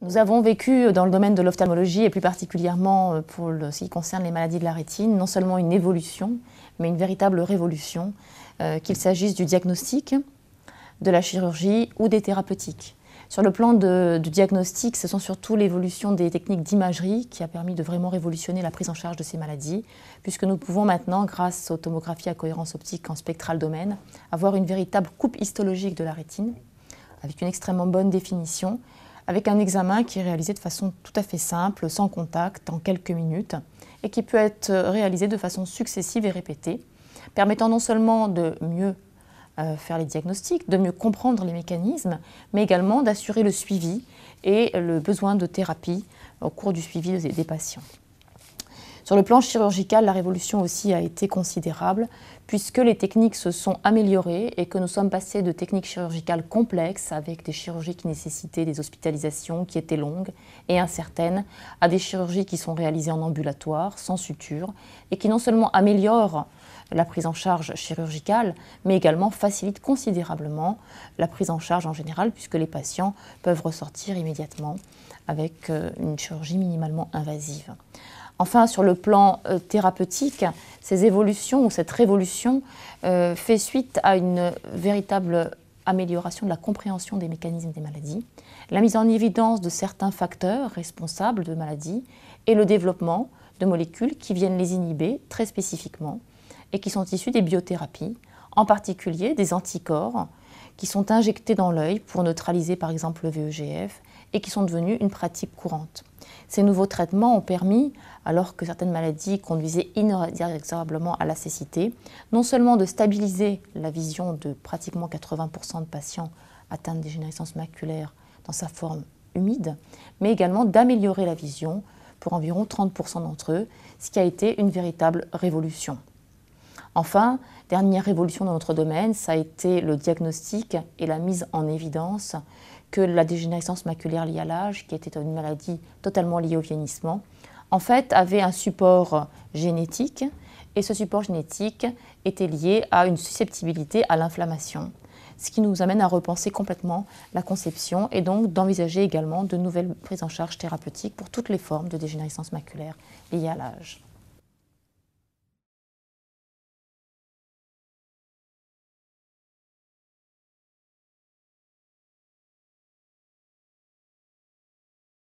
Nous avons vécu dans le domaine de l'ophtalmologie et plus particulièrement pour ce qui concerne les maladies de la rétine, non seulement une évolution, mais une véritable révolution, qu'il s'agisse du diagnostic, de la chirurgie ou des thérapeutiques. Sur le plan du diagnostic, ce sont surtout l'évolution des techniques d'imagerie qui a permis de vraiment révolutionner la prise en charge de ces maladies, puisque nous pouvons maintenant, grâce aux tomographies à cohérence optique en spectral domaine, avoir une véritable coupe histologique de la rétine, avec une extrêmement bonne définition, avec un examen qui est réalisé de façon tout à fait simple, sans contact, en quelques minutes, et qui peut être réalisé de façon successive et répétée, permettant non seulement de mieux faire les diagnostics, de mieux comprendre les mécanismes, mais également d'assurer le suivi et le besoin de thérapie au cours du suivi des patients. Sur le plan chirurgical, la révolution aussi a été considérable puisque les techniques se sont améliorées et que nous sommes passés de techniques chirurgicales complexes avec des chirurgies qui nécessitaient des hospitalisations qui étaient longues et incertaines à des chirurgies qui sont réalisées en ambulatoire, sans suture et qui non seulement améliorent la prise en charge chirurgicale, mais également facilitent considérablement la prise en charge en général puisque les patients peuvent ressortir immédiatement avec une chirurgie minimalement invasive. Enfin, sur le plan thérapeutique, ces évolutions ou cette révolution fait suite à une véritable amélioration de la compréhension des mécanismes des maladies, la mise en évidence de certains facteurs responsables de maladies et le développement de molécules qui viennent les inhiber très spécifiquement et qui sont issues des biothérapies, en particulier des anticorps qui sont injectés dans l'œil pour neutraliser par exemple le VEGF et qui sont devenus une pratique courante. Ces nouveaux traitements ont permis, alors que certaines maladies conduisaient inexorablement à la cécité, non seulement de stabiliser la vision de pratiquement 80% de patients atteints de dégénérescence maculaire dans sa forme humide, mais également d'améliorer la vision pour environ 30% d'entre eux, ce qui a été une véritable révolution. Enfin, dernière révolution dans notre domaine, ça a été le diagnostic et la mise en évidence que la dégénérescence maculaire liée à l'âge, qui était une maladie totalement liée au vieillissement, en fait avait un support génétique et ce support génétique était lié à une susceptibilité à l'inflammation, ce qui nous amène à repenser complètement la conception et donc d'envisager également de nouvelles prises en charge thérapeutiques pour toutes les formes de dégénérescence maculaire liée à l'âge.